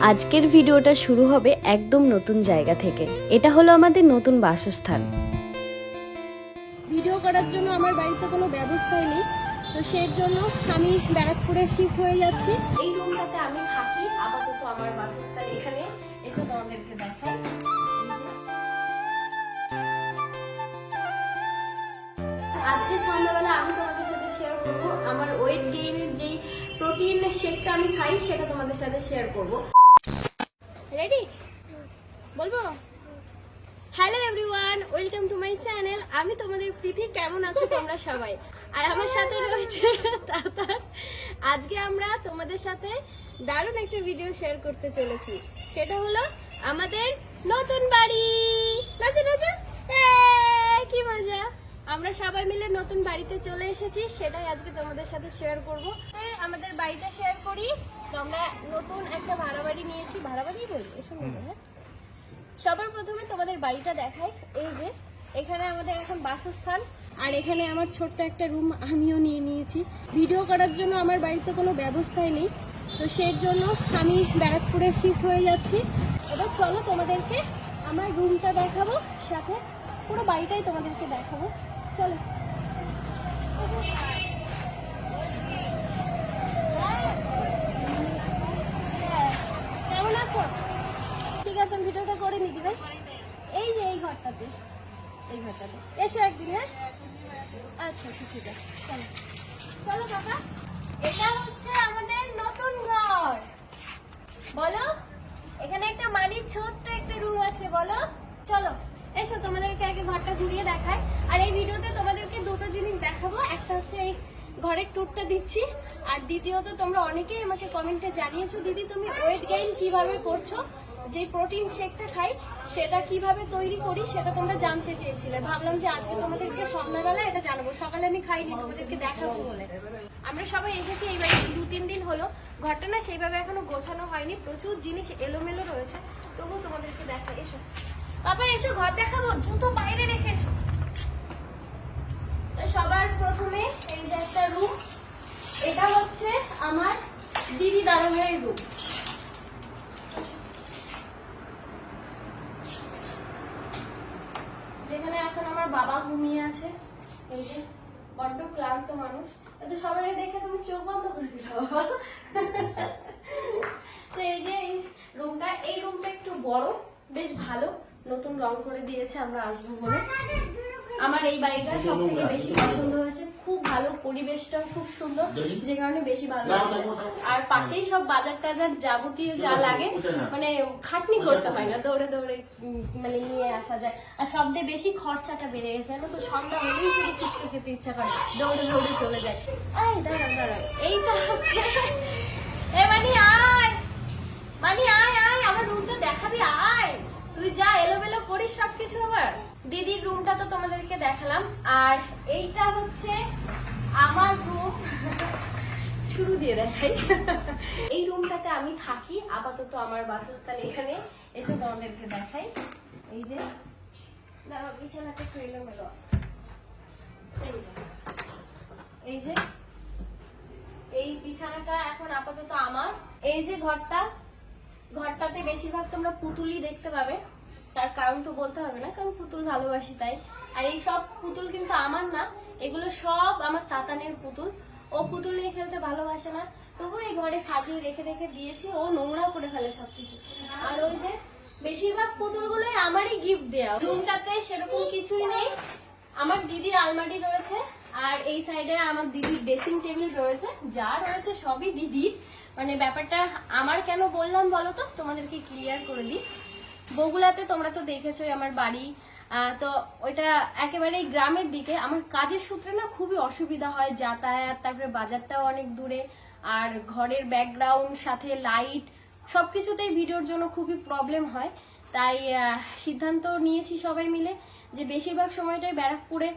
আজকের ভিডিওটা শুরু হবে একদম নতুন জায়গা থেকে। এটা হলো আমাদের নতুন বাসস্থান। ভিডিও করার জন্য আমার বাড়িতে কোনো ব্যবস্থাই নেই, তো সেই জন্য আমি ব্যারাকপুরে শিফট হয়ে যাচ্ছি। এই রুমটাতে আমি থাকি আপাতত, আমার বাসস্থান এখানে। এসে তোমাদেরকে দেখাই। আজকে সন্ধ্যাবেলা আমি তোমাদের সাথে শেয়ার করব আমার ওয়েট গেইনের যেই প্রোটিন শেকটা আমি খাই, সেটা তোমাদের সাথে শেয়ার করব। রেডি? বলবো? Hello everyone, welcome to my channel. আমি তোমাদের প্রীতি। কেমন আছো তোমরা সবাই? আর আমার সাথে রয়েছে তাতা। আজকে আমরা তোমাদের সাথে দারুণ একটা ভিডিও শেয়ার করতে চলেছি। সেটা হলো আমাদের নতুন বাড়ি। নাচো নাচো, কি মজা! আমরা সবাই মিলে নতুন বাড়িতে চলে এসেছি, সেটাই আজকে তোমাদের সাথে শেয়ার করব। আমাদের বাড়িটা শেয়ার করি। তো আমরা নতুন একটা ভাড়া বাড়ি নিয়েছি। ভাড়া বাড়ি বলবো, হ্যাঁ। সবার প্রথমে তোমাদের বাড়িটা দেখাই। এই যে এখানে আমাদের এখন বাসস্থান, আর এখানে আমার ছোট্ট একটা রুম আমিও নিয়ে নিয়েছি। ভিডিও করার জন্য আমার বাড়িতে কোনো ব্যবস্থাই নেই, তো সেই জন্য আমি ব্যারাকপুরে শিফট হয়ে যাচ্ছি। এবার চলো তোমাদেরকে আমার রুমটা দেখাবো, সাথে পুরো বাড়িটাই তোমাদেরকে দেখাবো। চলো। কেমন আছো? ঠিক আছে, আমি ভিডিওটা করে নি দিবেন। এই যে এই ঘরটাতে এসো একদিন। হ্যাঁ, আচ্ছা আচ্ছা, ঠিক আছে। চলো চলো কাকা, এটা হচ্ছে আমাদের নতুন ঘর। বলো, এখানে একটা মানির ছোট্ট একটা রুম আছে। বলো, চলো এসো তোমাদেরকে আগে ঘরটা ঘুরিয়ে দেখায়। আর এই ভিডিওতে তোমাদেরকে দুটো জিনিস দেখাবো। একটা হচ্ছে এই ঘরের ট্যুরটা দিচ্ছি, আর দ্বিতীয়ত তোমরা অনেকেই আমাকে কমেন্টে জানিয়েছো, দিদি তুমি ওয়েট গেইন কিভাবে করছো, যে প্রোটিন শেকটা খাই সেটা কিভাবে তৈরি করি সেটা তোমরা জানতে চেয়েছিলে। ভাবলাম যে আজকে তোমাদেরকে সন্ধ্যাবেলা এটা জানাবো। সকালে আমি খাইনি, তোমাদেরকে দেখাবো বলে। আমরা সবাই এসেছি এই বাড়িতে 2-3 দিন হলো। ঘরটা না সেইভাবে এখনো গোছানো হয়নি, প্রচুর জিনিস এলোমেলো রয়েছে, তবুও তোমাদেরকে দেখা। এসো বাবা, এসো, ঘর দেখাবো। জুতো বাইরে রেখে এসো। তো সবার প্রথমে এই যে একটা রুম, এটা হচ্ছে আমার দিদি দাদা ভাইয়ের রুম। যেখানে এখন আমার বাবা ঘুমিয়ে আছে। এই যে বড্ড ক্লান্ত মানুষ, তো সবাই দেখে তুমি চোখ বন্ধ করে দিতে বাবা। তো এই যে এই রুমটা একটু বড়, বেশ ভালো, নতুন রং করে দিয়েছে আমরা আসবো বলে। আমার এই বাড়িটা সব থেকে বেশি পছন্দ হয়েছে। খুব ভালো, পরিবেশটাও খুব সুন্দর, যে কারণে বেশি ভালো লাগছে। আর পাশেই সব বাজার টাজার যাবতীয় যা লাগে, মানে খাটনি করতে হয় না, দৌড়ে দৌড়ে মানে নিয়ে আসা যায়। আর সবচেয়ে বেশি খরচাটা বেড়ে গেছে, তো সন্ধ্যা হলেই শুধু ফুচকা খেতে ইচ্ছা করে, দৌড়ে দৌড়ে চলে যায়। দাঁড়াও, এইটা হচ্ছে মানি আয়, মানি আয় আয়, আমার রুমটা দেখাবি, আয়। তুই যা এলোমেলো করিস সবকিছু। আবার দিদির রুমটা তো তোমাদেরকে দেখালাম, আর এইটা হচ্ছে আমার রুম। শুরু দিয়ে দেখাই। এই রুমটাতে আমি থাকি আপাতত, আমার বাসস্থান এখানে। এসে তোমাদেরকে দেখাই। এই যে দেখো, বিছানাটা একটু এলোমেলো। এই যে এই বিছানাটা এখন আপাতত আমার। এই যে ঘরটাতে বেশিরভাগ তোমরা পুতুলই দেখতে পাবে। তার কারণ তো বলতে হবে না, কারণ পুতুল ভালোবাসি তাই। আর এই সব পুতুল কিন্তু আমার না, এগুলো সব আমার তাতানের পুতুল। ও পুতুল নিয়ে খেলতে ভালোবাসে না, তবু এই ঘরে সাজিয়ে রেখে রেখে দিয়েছি। ও নোংরা করে ফেলে সবকিছু। আর ওই যে বেশিরভাগ পুতুলগুলোই আমারই গিফট দেওয়া। রুমটাতে সেরকম কিছুই নেই। আমার দিদির আলমারি রয়েছে, আর এই সাইডে আমার দিদির ড্রেসিং টেবিল রয়েছে। যা রয়েছে সবই দিদির। মানে ব্যাপারটা আমার কেন বললাম বলো তো, তোমাদেরকে ক্লিয়ার করে দিই। বগুলাতে তোমরা তো দেখেছোই আমার বাড়ি, তো ওইটা একেবারে গ্রামের দিকে। আমার কাজের সূত্রে না খুবই অসুবিধা হয় যাতায়াত, তারপরে বাজারটাও অনেক দূরে, আর ঘরের ব্যাকগ্রাউন্ড সাথে লাইট সবকিছুতেই ভিডিওর জন্য খুবই প্রবলেম হয়। তাই সিদ্ধান্ত নিয়েছি সবাই মিলে যে বেশিরভাগ সময়টাই ব্যারাকপুরে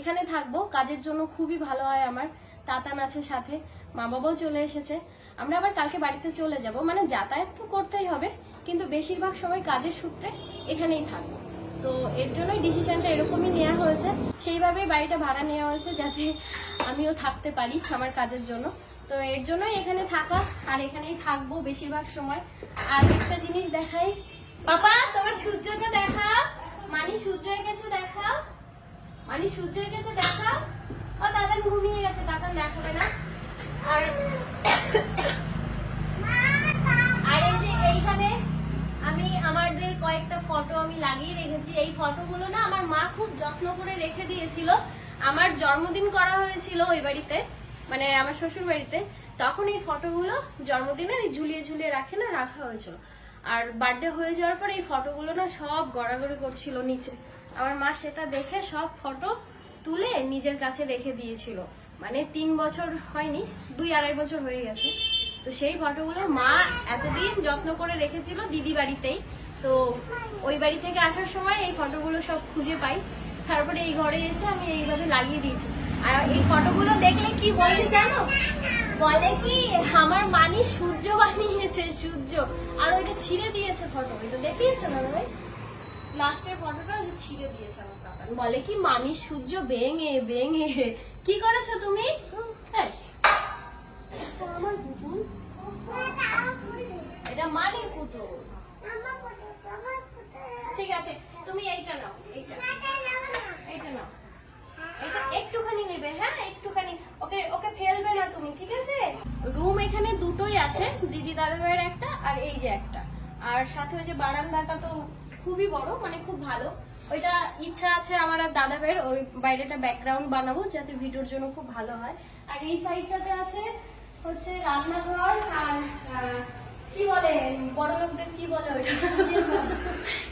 এখানে থাকবো। কাজের জন্য খুবই ভালো হয় আমার, তাতান আছে সাথে, মা বাবাও চলে এসেছে। আমরা আবার কালকে বাড়িতে চলে যাব, মানে যাতায়াত তো করতেই হবে, কিন্তু বেশিরভাগ সময় কাজের সূত্রে এখানেই থাকবো। তো এর জন্যই ডিসিশনটা এরকমই নেওয়া হয়েছে। সেইভাবেই বাড়িটা ভাড়া নেওয়া হয়েছে, যাতে আমিও থাকতে পারি আমার কাজের জন্য। তো এর জন্যই এখানে থাকা, আর এখানেই থাকবো বেশিরভাগ সময়। আর একটা জিনিস দেখাই, পাপা তোমার সূর্যটা দেখা, মানি সূর্য হয়ে গেছে দেখা, মানি সূর্য হয়ে গেছে দেখা। ও দাদা ঘুমিয়ে গেছে, দাদা দেখাবে না। আর আর এই যে এইখানে আমি আমাদের কয়েকটা ফটো আমি লাগিয়ে রেখেছি। এই ফটোগুলো না আমার মা খুব যত্ন করে রেখে দিয়েছিল। আমার জন্মদিন করা হয়েছিল ওই বাড়িতে, মানে আমার শ্বশুর বাড়িতে, তখন এই ফটোগুলো জন্মদিনে ঝুলিয়ে ঝুলিয়ে রাখে না, রাখা হয়েছিল। আর বার্থডে হয়ে যাওয়ার পর এই ফটোগুলো না সব গড়াগড়ি করছিল নিচে। আমার মা সেটা দেখে সব ফটো তুলে নিজের কাছে রেখে দিয়েছিল। মানে 3 বছর হয়নি, 2-2.5 বছর হয়ে গেছে। তো সেই ফটোগুলো মা এতদিন যত্ন করে রেখেছিল দিদি বাড়িতেই। তো ওই বাড়ি থেকে আসার সময় এই ফটোগুলো সব খুঁজে পাই, তারপরে এই ঘরে এসে আমি এইভাবে লাগিয়ে দিয়েছি। আর এই ফটোগুলো দেখলে কি বলতে জানো, বলে কি আমার মানি সূর্য বানিয়েছে, সূর্য। আর ওইটা ছিঁড়ে দিয়েছে ফটো, এটা দেখিয়েছো না ভাই, লাস্টের ফটোটা যে ছিঁড়ে দিয়েছে আমার কাকা। বলে কি মানি সূর্য ভেঙে ভেঙে। কি করেছো তুমি? হ্যাঁ আমার পুতুল, এটা মানির পুতুল। ঠিক আছে তুমি এইটা নাও, এইটা নাও, এটা একটুখানি নেবে, হ্যাঁ একটুখানি, ওকে ওকে ফেলবে না তুমি, ঠিক আছে? রুম এখানে দুটোই আছে, দিদি দাদা ভাইয়ের একটা আর এই যে একটা। আর সাথে ওই যে বারান্দাটা তো খুবই বড়, মানে খুব ভালো। ওইটা ইচ্ছা আছে আমার আর দাদা ভাইয়ের, ওই বাইরেটা ব্যাকগ্রাউন্ড বানাবো যাতে ভিডিওর জন্য খুব ভালো হয়। আর এই সাইডটাতে আছে হচ্ছে রান্নাঘর, আর কি বলে বড় লোকদের কি বলে ওইটা,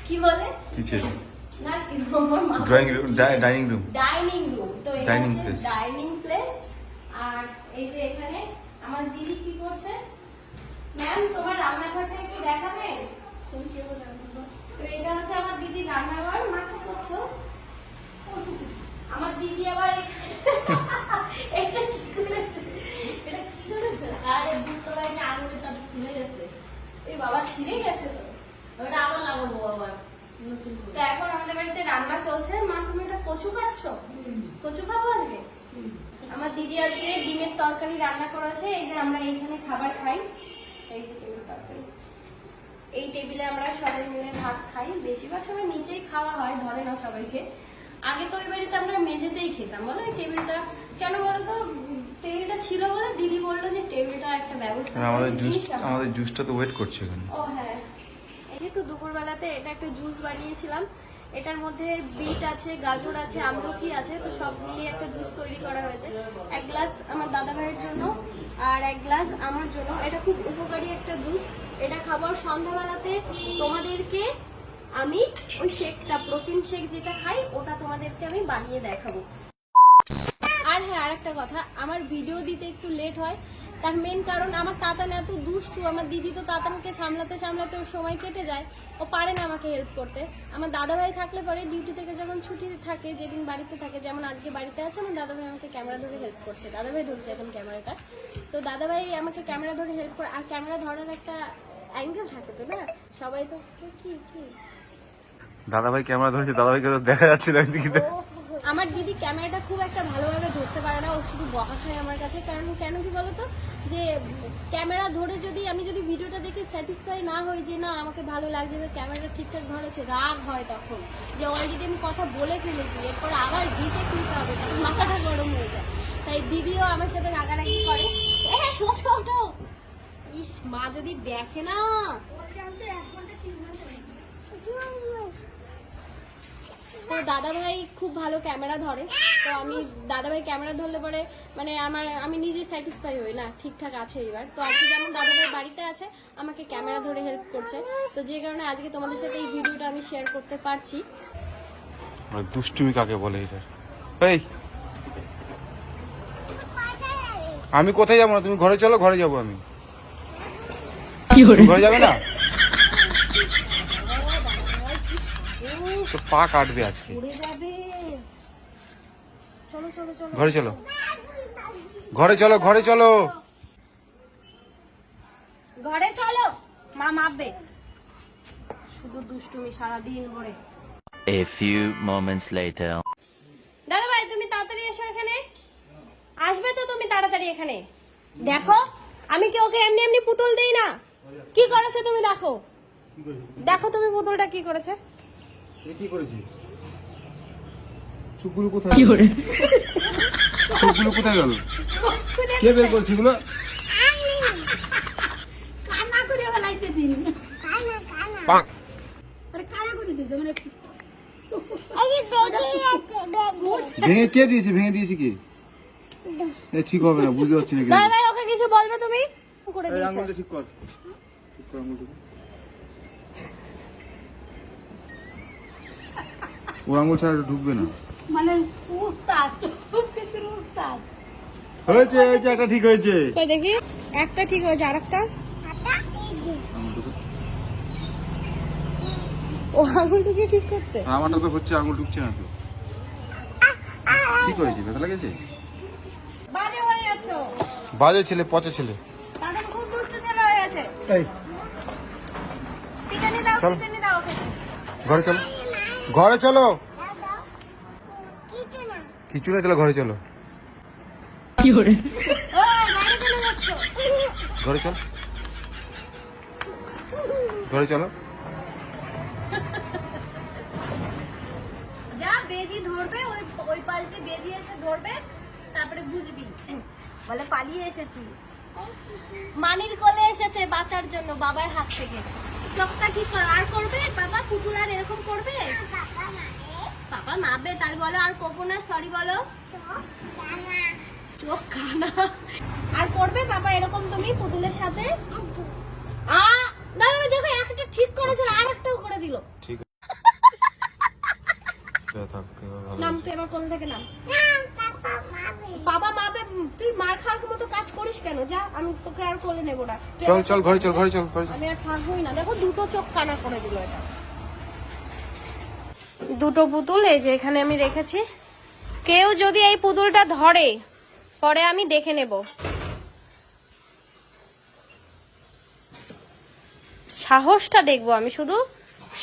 কি বলে কিচেন, না কি আমার মা drawing room, dining room, dining room. তো এটা Dining হচ্ছে place. Dining place. আর এই যে এখানে আমার দিদি কি করছে, ম্যাম তোমার রান্নাঘরটা একটু দেখাবেন? তো এটা হচ্ছে আমার দিদি রান্নাঘর। মা কি করছো? আমার দিদি আবার এটা কি করেছে, এটা কি করেছে? আরে বুঝতে পারিনি, আঙুলটা খুলে গেছে। এই বাবা ছিঁড়ে গেছে তো, ওটা আবার লাগাবো আবার। তো এখন আমাদের বাড়িতে রান্না চলছে। মা তুমি এটা কচু কাটছো? কচু খাবো আজকে? আমার দিদি আজকে ডিমের তরকারি রান্না করেছে। এই যে আমরা এইখানে খাবার খাই, এই যে ডিমের তরকারি, এই টেবিলে আমরা সবাই মিলে ভাত খাই। বেশিরভাগ সময় নিচেই খাওয়া হয়, ধরে না সবাইকে। আগে তো ওই বাড়িতে আমরা মেঝেতেই খেতাম, বলো এই টেবিলটা কেন বলো তো, টেবিলটা ছিল বলে দিদি বললো যে টেবিলটা একটা ব্যবস্থা করে আমাদের জুসটা তো ওয়েট করছে এখানে। ও হ্যাঁ, এই যে তো দুপুরবেলাতে এটা একটা জুস বানিয়েছিলাম। এটার মধ্যে বিট আছে, গাজর আছে, আমলকি আছে, তো সব মিলিয়ে একটা জুস তৈরি করা হয়েছে। 1 গ্লাস আমার দাদা ভাইয়ের জন্য আর 1 গ্লাস আমার জন্য। এটা খুব উপকারী একটা জুস। এটা খাবার সন্ধ্যাবেলাতে তোমাদেরকে আমি ওই শেকটা, প্রোটিন শেক যেটা খাই, ওটা তোমাদেরকে আমি বানিয়ে দেখাবো। আর হ্যাঁ, আরেকটা কথা, আমার ভিডিও দিতে একটু লেট হয়, তার মেন কারণ আমার তাতান এত দুষ্টু। আমার দিদি তো তাতানকে সামলাতে সামলাতে ওর সময় কেটে যায়, ও পারে না আমাকে হেল্প করতে। আমার দাদা ভাই থাকলে পরে ডিউটি থেকে যখন ছুটি থাকে, যেদিন বাড়িতে থাকে, যেমন আজকে বাড়িতে আছে, আমার দাদা ভাই আমাকে ক্যামেরা ধরে হেল্প করছে। দাদা ভাই ধরছে এখন ক্যামেরাটা, তো দাদা ভাই আমাকে ক্যামেরা ধরে হেল্প করে। আর ক্যামেরা ধরার একটা অ্যাঙ্গেল থাকে তো না, সবাই তো কি কি দাদা ভাই ক্যামেরা ধরেছে, দাদা ভাইকে তো দেখা যাচ্ছে না এদিকে। আমার দিদি ক্যামেরাটা খুব একটা ভালোভাবে ধরতে পারে না, ও শুধু বকা খায় আমার কাছে। কারণ কেন কি বলতো, যে ক্যামেরা ধরে যদি আমি যদি ভিডিওটা দেখে স্যাটিসফাই না হই যে না আমাকে ভালো লাগছে, ক্যামেরাটা ঠিকঠাক ধরেছে, রাগ হয় তখন যে অলরেডি আমি কথা বলে ফেলেছি, এরপর আবার রিটেক নিতে হবে, তখন মাথাটা গরম হয়ে যায়। তাই দিদিও আমার সাথে রাগারাগি করে, ওঠো ওঠো, ইস মা যদি দেখে না। তো দাদা ভাই খুব ভালো ক্যামেরা ধরে, তো আমি দাদা ভাই ক্যামেরা ধরলে পরে মানে আমি নিজে স্যাটিসফাই হই না, ঠিকঠাক আছে এবার। তো আজকে যেমন দাদা ভাই বাড়িতে আছে, আমাকে ক্যামেরা ধরে হেল্প করছে, তো যে কারণে আজকে তোমাদের সাথে এই ভিডিওটা আমি শেয়ার করতে পারছি। দুষ্টুমি কাকে বলে এটা? এই আমি কোথায় যাবো না, তুমি ঘরে চলো, ঘরে যাবো আমি। ঘরে যাবে না? পা কাটবে আজকে। ঘরে চলো, ঘরে চলো, ঘরে চলো, ঘরে চলো, মা মাপবে, শুধু দুষ্টুমি সারাদিন ভরে। A few moments later. দাদা ভাই তুমি তাড়াতাড়ি এসো এখানে, আসবে তো তুমি তাড়াতাড়ি এখানে। দেখো আমি কি ওকে এমনি এমনি পুতুল দেই না। কি করেছে তুমি দেখো, দেখো তুমি পুতুলটা কি করেছে। কি করেছি? চুপগুলো কোথায়? কি করে? চুপগুলো কোথায় গেল? কে বের করছে এগুলো? কানা করে ফেলাইতে দিন, কানা কানা আরে কানা করে দিছে মানে এই যে বেগে আছে বেগে ভেঙে কে দিয়েছে? ভেঙে দিয়েছে কি? এ ঠিক হবে না, বুঝতে পারছি না কেন। ভাই ভাই ওকে কিছু বলবে তুমি? করে এই দিয়েছে। আঙুলটা ঠিক কর, ঠিক কর আঙুলটা। ওর আঙুল ছাড়া এটা ঢুকবে না। মানে উস্তাদ খুব কিছু উস্তাদ। হয়েছে হয়েছে, একটা ঠিক হয়েছে। কই দেখি, একটা ঠিক হয়েছে, আরেকটা ও আঙুলটাকে ঠিক করছে। আমারটা তো হচ্ছে, আঙুল ঢুকছে না তো। ঠিক হয়েছে, ব্যথা লেগেছে? বাজে হয়ে যাচ্ছো, বাজে ছেলে, পচা ছেলে। তাদের খুব দুষ্ট ছেলে হয়ে গেছে। এই পিটানি দাও, চল। পিটানি দাও ওকে। ঘরে চলো, ঘরে চলো। কিছু না কিছু না, চলো ঘরে চলো। ওই বাইরে চলে যাচ্ছো। ঘরে চল, ঘরে চলো। যা বেজি ধরবে, ওই ওই পাশ দিয়ে বেজি এসে ধরবে, তারপরে বুঝবি। বলে পালিয়ে এসেছি, মানির কোলে এসেছে বাঁচার জন্য বাবার হাত থেকে। চোখটা কি আর করবে বাবা, পুতুল আর এরকম করবে? বাবা মারবে, তাহলে বলো আর করবো না, সরি বলো। চোখ কানা আর করবে বাবা এরকম তুমি পুতুলের সাথে? দাঁড়াও দেখো, একটা ঠিক করেছিল আর একটাও করে দিল। ঠিক আছে, থাক, এবার ভালো নাম হয়েছে। তো এবার কোন থেকে নাম। পাপা মাবে বাবা মাবে, তুই মার খাওয়ার মতো কাজ করিস কেন? যা, আমি তোকে আর কোলে নেবো না। চল চল ঘরে চল, ঘরে চল, ঘরে চল। আমি আর থাকবোই না। দেখো দুটো চোখ কানা করে দিল এটা। দুটো পুতুল এই যে এখানে আমি রেখেছি, কেউ যদি এই পুতুলটা ধরে পরে আমি দেখে নেব। সাহসটা দেখবো, আমি শুধু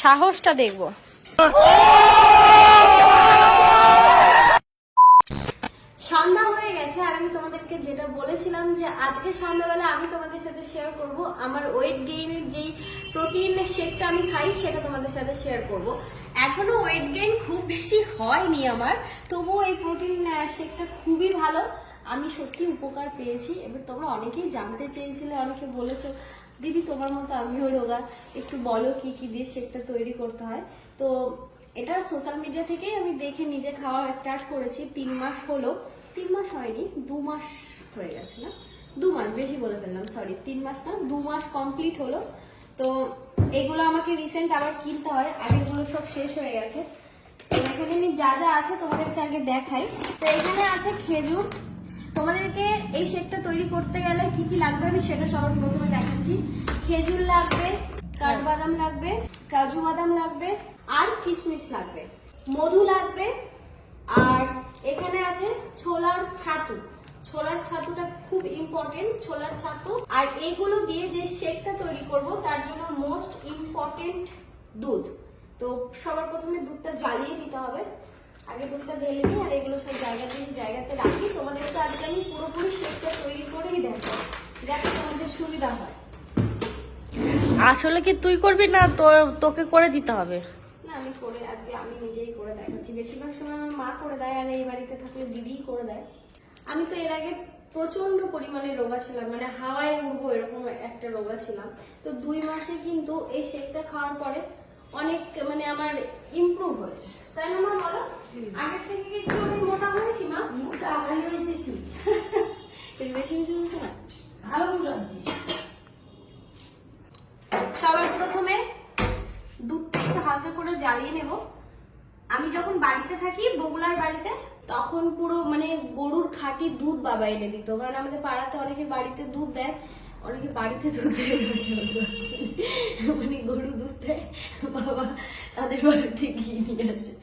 সাহসটা দেখবো। সন্ধ্যা হয়ে গেছে আর আমি তোমাদেরকে যেটা বলেছিলাম যে আজকে সন্ধ্যাবেলা আমি তোমাদের সাথে শেয়ার করব আমার ওয়েট গেইনের যেই প্রোটিন শেকটা আমি খাই সেটা তোমাদের সাথে শেয়ার করব। এখনো ওয়েট গেইন খুব বেশি হয়নি আমার, তবুও এই প্রোটিন শেকটা খুবই ভালো, আমি সত্যি উপকার পেয়েছি। এবার তোমরা অনেকেই জানতে চেয়েছিলে, অনেকে বলেছো দিদি তোমার মতো আমিও রোগা, একটু বলো কি কি দিয়ে শেকটা তৈরি করতে হয়। তো এটা সোশ্যাল মিডিয়া থেকেই আমি দেখে নিজে খাওয়া স্টার্ট করেছি। 3 মাস হলো, 3 মাস হয়নি, 2 মাস হয়ে গেছে না, 2 মাস বেশি বলে ফেললাম, সরি 3 মাস না, 2 মাস কমপ্লিট হলো। তো এগুলো আমাকে রিসেন্ট আবার কিনতে হয়, আগেরগুলো সব শেষ হয়ে গেছে। তো এখানে আমি যা যা আছে তোমাদেরকে আগে দেখাই। তো এখানে আছে খেজুর, তোমাদেরকে এই শেকটা তৈরি করতে গেলে কি কি লাগবে আমি সেটা সবার প্রথমে দেখাচ্ছি। খেজুর লাগবে, কাঠবাদাম লাগবে, কাজু বাদাম লাগবে, আর কিশমিশ লাগবে, মধু লাগবে, আর এখানে আছে ছোলার ছাতু। ছোলার ছাতুটা খুব ইম্পর্টেন্ট, ছোলার ছাতু। আর এগুলো দিয়ে যে শেকটা তৈরি করব তার জন্য মোস্ট ইম্পর্টেন্ট দুধ। তো সবার প্রথমে দুধটা জ্বালিয়ে নিতে হবে, আগে দুধটা ঢেলে নিই আর এগুলো সব জায়গাতে রাখি। তোমাদের তো আজকে আমি পুরোপুরি শেকটা তৈরি করেই দেখো, যাতে তোমাদের সুবিধা হয়। আসলে কি তুই করবি না তোকে করে দিতে হবে? না আমি করে, আজকে আমি নিজেই করে দেখাচ্ছি। বেশিরভাগ সময় আমার মা করে দেয় আর এই বাড়িতে থাকলে দিদিই করে দেয়। আমি তো এর আগে প্রচন্ড পরিমাণে রোগা ছিলাম, মানে হাওয়ায় উড়বো এরকম একটা রোগা ছিলাম। তো 2 মাসে কিন্তু এই শেকটা খাওয়ার পরে অনেক মানে আমার ইমপ্রুভ হয়েছে, তাই না মা বলো? আগের থেকে কি একটু আমি মোটা হয়েছি মা? মোটা হয়ে হয়েছিস এর বেশি বেশি হচ্ছে না? ভালো বুঝাচ্ছিস। সবার প্রথমে দুধটা একটু হালকা করে জ্বালিয়ে নেব। আমি যখন বাড়িতে থাকি বগুড়ার বাড়িতে, তখন পুরো মানে গরুর খাঁটি দুধ বাবা এনে দিত, কারণ আমাদের পাড়াতে অনেকের বাড়িতে দুধ দেয়, অনেকে বাড়িতে দুধ দেয় মানে গরু দুধ দেয়, বাবা তাদের বাড়িতে গিয়ে নিয়ে আসে।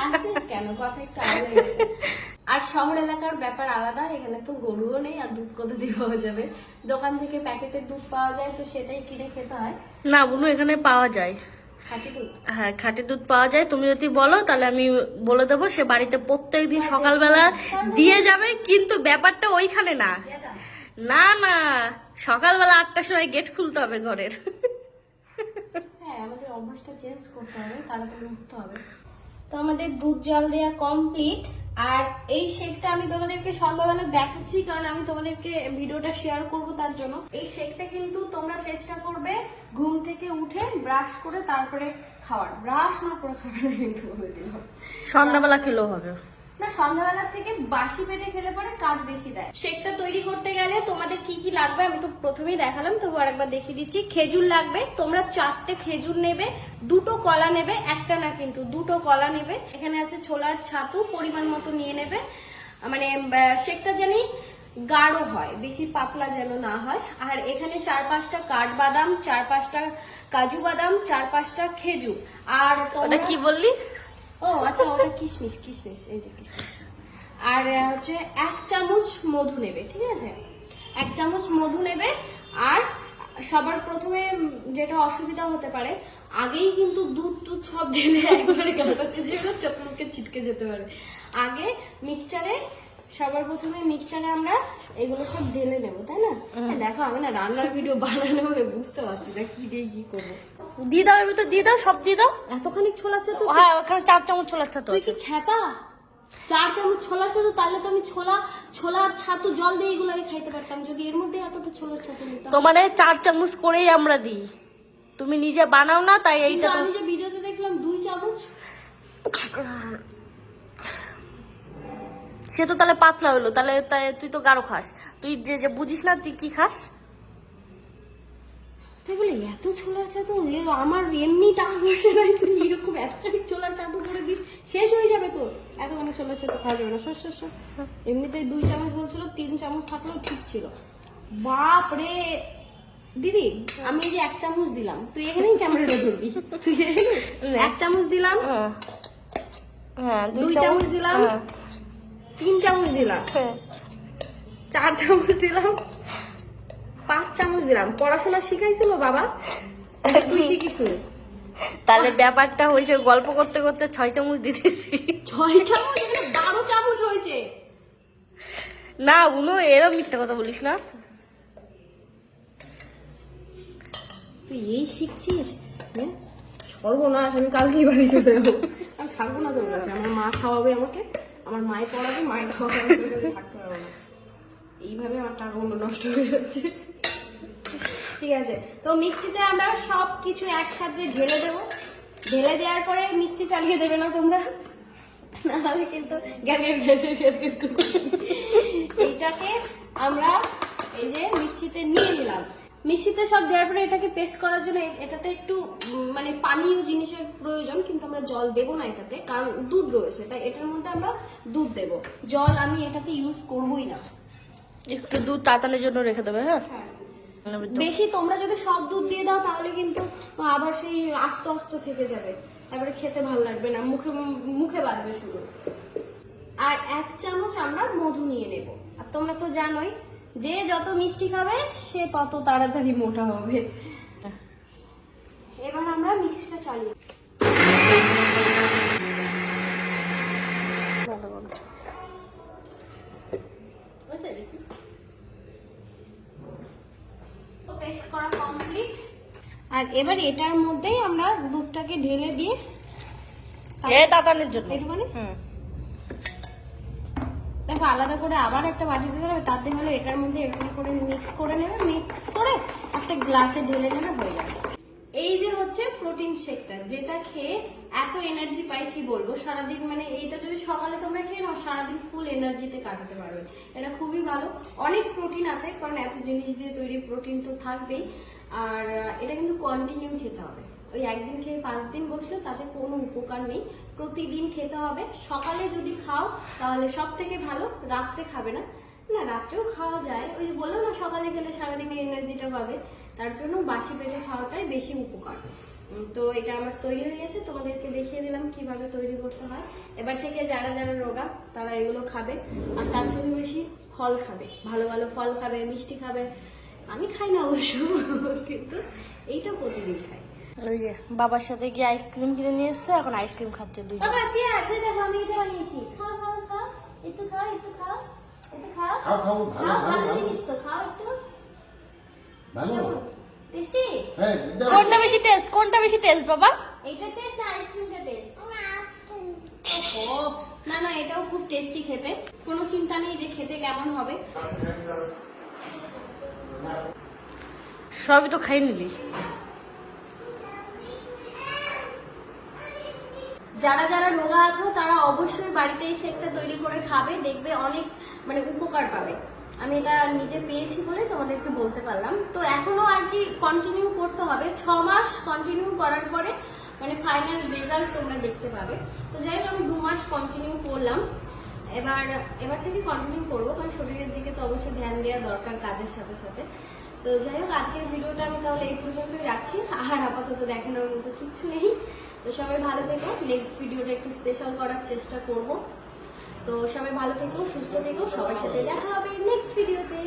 হাসিস কেন, কথা একটু আলাদা গেছে। আর শহর এলাকার ব্যাপার আলাদা, এখানে তো গরুও নেই আর দুধ কোথা দিয়ে পাওয়া যাবে? দোকান থেকে প্যাকেটের দুধ পাওয়া যায়, তো সেটাই কিনে খেতে হয়। না বুনু, এখানে পাওয়া যায়। খাঁটি দুধ হ্যাঁ খাঁটি দুধ পাওয়া যায়, তুমি যদি বলো তাহলে আমি বলে দেবো, সে বাড়িতে প্রত্যেকদিন সকালবেলা দিয়ে যাবে। কিন্তু ব্যাপারটা ওইখানে না, না না, সকালবেলা 8টার সময় গেট খুলতে হবে ঘরের। হ্যাঁ, আমাদের অভ্যাসটা চেঞ্জ করতে হবে, তাড়াতাড়ি উঠতে হবে। তো আমাদের দুধ জাল দেওয়া কমপ্লিট। আর এই শেকটা আমি তোমাদেরকে সন্ধ্যাবেলা দেখাচ্ছি, কারণ আমি তোমাদেরকে ভিডিওটা শেয়ার করব তার জন্য। এই শেকটা কিন্তু তোমরা চেষ্টা করবে ঘুম থেকে উঠে ব্রাশ করে তারপরে খাওয়ার, ব্রাশ না করে খাবে না কিন্তু বলে দিলাম। সন্ধ্যাবেলা খেলেও হবে না, সন্ধ্যাবেলার থেকে বাসি পেটে খেলে পরে কাজ বেশি দেয়। শেকটা তৈরি করতে গেলে তোমাদের কি কি লাগবে আমি তো প্রথমেই দেখালাম, তবু আরেকবার দেখিয়ে দিচ্ছি। খেজুর লাগবে, তোমরা 4টে খেজুর নেবে, 2টো কলা নেবে, একটা না কিন্তু 2টো কলা নেবে। এখানে আছে ছোলার ছাতু, পরিমাণ মতো নিয়ে নেবে, মানে শেকটা জানি গাঢ় হয়, বেশি পাতলা যেন না হয়। আর এখানে 4-5টা কাঠবাদাম, 4-5টা কাজু বাদাম, 4-5টা খেজুর। আর ওটা তোমরা কি বললি? ও আচ্ছা, ওটা কিশমিশ, কিশমিশ, এই যে কিশমিশ। আর হচ্ছে 1 চামচ মধু নেবে, ঠিক আছে? 1 চামচ মধু নেবে। আর সবার প্রথমে যেটা অসুবিধা হতে পারে, আগেই কিন্তু দুধ টুধ সব ঢেলে একবারে গাটাতে যেগুলো চোখ মুখে ছিটকে যেতে পারে। আগে মিক্সচারে, সবার প্রথমে মিক্সচারে আমরা এগুলো সব ঢেলে নেবো, তাই না? দেখো, আমি না রান্নার ভিডিও বানানো হবে, বুঝতে পারছি না কি দিয়ে কি করবো। দিয়ে দাও, এর ভিতর দিয়ে দাও, সব দিয়ে দাও। এতখানি ছোলা ছাতু? হ্যাঁ, ওখানে 4 চামচ ছোলার ছাতু তুই আছে। কি খেতা? 4 চামচ ছোলার ছাতু? তাহলে তো আমি ছোলার ছাতু জল দিয়ে এগুলো আমি খাইতে পারতাম, যদি এর মধ্যে এতটা ছোলার ছাতু নিতাম। তোমার 4 চামচ করেই আমরা দিই, তুমি নিজে বানাও না, তাই কিন্তু এইটা আমি যে ভিডিওতে দেখলাম 2 চামচ। সে তো তাহলে পাতলা হলো, তাহলে তুই তো গাঢ় খাস, তুই যে বুঝিস না তুই কি খাস। তাই বলে এত ছোলার ছাতু? আমার এমনি টাকা পয়সা নাই, তুই এরকম এতখানি ছোলার ছাতু করে দিস, শেষ হয়ে যাবে তো। এতখানি ছোলার ছাতু খাওয়া যাবে না, সর। এমনিতে 2 চামচ বলছিল, 3 চামচ থাকলেও ঠিক ছিল। বাপ রে দিদি, আমি এই যে 1 চামচ দিলাম, তুই এখানেই ক্যামেরাটা ধরবি, তুই 1 চামচ দিলাম, হ্যাঁ 2 চামচ দিলাম, 3 চামচ দিলাম, 4 চামচ দিলাম, 5 চামচ দিলাম। পড়াশোনা শিখাইছিল বাবা, তুই শিখিস নি? তাহলে ব্যাপারটা হয়েছে, গল্প করতে করতে 6 চামচ দিতেছি। 6 চামচ? 12 চামচ হয়েছে। না উনো, এরম মিথ্যা কথা বলিস না। তুই এই শিখছিস? সর্বনাশ, আমি কালকেই বাড়ি চলে যাবো। আমি থাকবো না তোর কাছে, আমার মা খাওয়াবে আমাকে, আমার মায়ে পড়াবে, মায়ের খাওয়াবে, আমি তোর কাছে থাকতে পারবো না। এইভাবে আমার টাকাগুলো নষ্ট হয়ে যাচ্ছে। ঠিক আছে, তো মিক্সিতে আমরা সব কিছু একসাথে ঢেলে দেবো। ঢেলে দেওয়ার পরে মিক্সি চালিয়ে দেবে না তোমরা, নাহলে কিন্তু গ্যানের এইটাকে আমরা এই যে মিক্সিতে নিয়ে নিলাম। মিক্সিতে সব দেওয়ার পরে এটাকে পেস্ট করার জন্য এটাতে একটু মানে পানীয় জিনিসের প্রয়োজন, কিন্তু আমরা জল দেবো না এটাতে, কারণ দুধ রয়েছে, তাই এটার মধ্যে আমরা দুধ দেবো। জল আমি এটাতে ইউজ করবোই না। একটু দুধ তাতানোর জন্য রেখে দেবে। হ্যাঁ, বেশি তোমরা যদি সব দুধ দিয়ে দাও তাহলে কিন্তু আবার সেই আস্ত আস্ত থেকে যাবে, তারপরে খেতে ভালো লাগবে না, মুখে বাঁধবে শুধু। আর 1 চামচ আমরা মধু নিয়ে নেব। আর তোমরা তো জানোই, যে যত মিষ্টি খাবে সে তত তাড়াতাড়ি মোটা হবে। এবার আমরা মিক্সিটা চালিয়ে পেস্ট করা কমপ্লিট। আর এবার এটার মধ্যেই আমরা দুধটাকে ঢেলে দিয়ে তাতানোর জন্য একটুখানি দেখো আলাদা করে আবার একটা বাটি দিতে হবে, তাতে হলে এটার মধ্যে এরকম করে মিক্স করে নেবে, মিক্স করে একটা গ্লাসে ঢেলে নেবে, হয়ে যাবে। এই যে হচ্ছে প্রোটিন শেকটা, যেটা খেয়ে এত এনার্জি পাই কি বলবো। সারাদিন মানে এইটা যদি সকালে তোমরা খেয়ে নাও, সারাদিন ফুল এনার্জিতে কাটাতে পারবে। এটা খুবই ভালো, অনেক প্রোটিন আছে, কারণ এত জিনিস দিয়ে তৈরি, প্রোটিন তো থাকবেই। আর এটা কিন্তু কন্টিনিউ খেতে হবে, ওই একদিন খেয়ে 5 দিন বসলে তাতে কোনো উপকার নেই। প্রতিদিন খেতে হবে। সকালে যদি খাও তাহলে সব থেকে ভালো, রাত্রে খাবে না, না রাত্রেও খাওয়া যায়, ওই যে বললাম না সকালে খেলে সারাদিনের এনার্জিটা পাবে, তার জন্য বাসি পেটে খাওয়াটাই বেশি উপকার। তো এটা আমার তৈরি হয়ে গেছে, তোমাদেরকে দেখিয়ে দিলাম কিভাবে তৈরি করতে হয়। এবার থেকে যারা যারা রোগা তারা এগুলো খাবে, আর তার থেকে বেশি ফল খাবে, ভালো ভালো ফল খাবে, মিষ্টি খাবে। আমি খাই না অবশ্য, কিন্তু এইটা প্রতিদিন খাই। ওই যে বাবার সাথে গিয়ে আইসক্রিম কিনে নিয়ে এসছে, এখন আইসক্রিম খাচ্ছে দুই। বাবা চেয়ার দেখো আমি এটা বানিয়েছি, খাও খাও খাও, একটু খাও একটু খাও, একটু খাও খাও খাও খাও, ভালো জিনিস তো, খাও একটু। ভালো টেস্টি? হ্যাঁ কোনটা বেশি টেস্ট, কোনটা বেশি টেস্ট বাবা? এইটা টেস্ট না আইসক্রিমটা টেস্ট? না না, এটাও খুব টেস্টি খেতে, কোনো চিন্তা নেই যে খেতে কেমন হবে। সবই তো খাই নিলি। যারা যারা রোগা আছো তারা অবশ্যই বাড়িতে এসে একটা তৈরি করে খাবে, দেখবে অনেক মানে উপকার পাবে। আমি এটা নিজে পেয়েছি বলে তোমাদেরকে বলতে পারলাম। তো এখনো আর কি কন্টিনিউ করতে হবে, 6 মাস কন্টিনিউ করার পরে মানে ফাইনাল রেজাল্ট তোমরা দেখতে পাবে। তো যাই হোক আমি 2 মাস কন্টিনিউ করলাম, এবার থেকে কন্টিনিউ করবো, কারণ শরীরের দিকে তো অবশ্যই ধ্যান দেওয়া দরকার কাজের সাথে সাথে। তো যাই হোক আজকের ভিডিওটা আমি তাহলে এই পর্যন্তই রাখছি, আর আপাতত দেখানোর মতো কিছু নেই। তো সবাই ভালো থেকো, নেক্সট ভিডিওটা একটু স্পেশাল করার চেষ্টা করব। তো সবাই ভালো থেকো, সুস্থ থেকো, সবার সাথে দেখা হবে নেক্সট ভিডিওতে।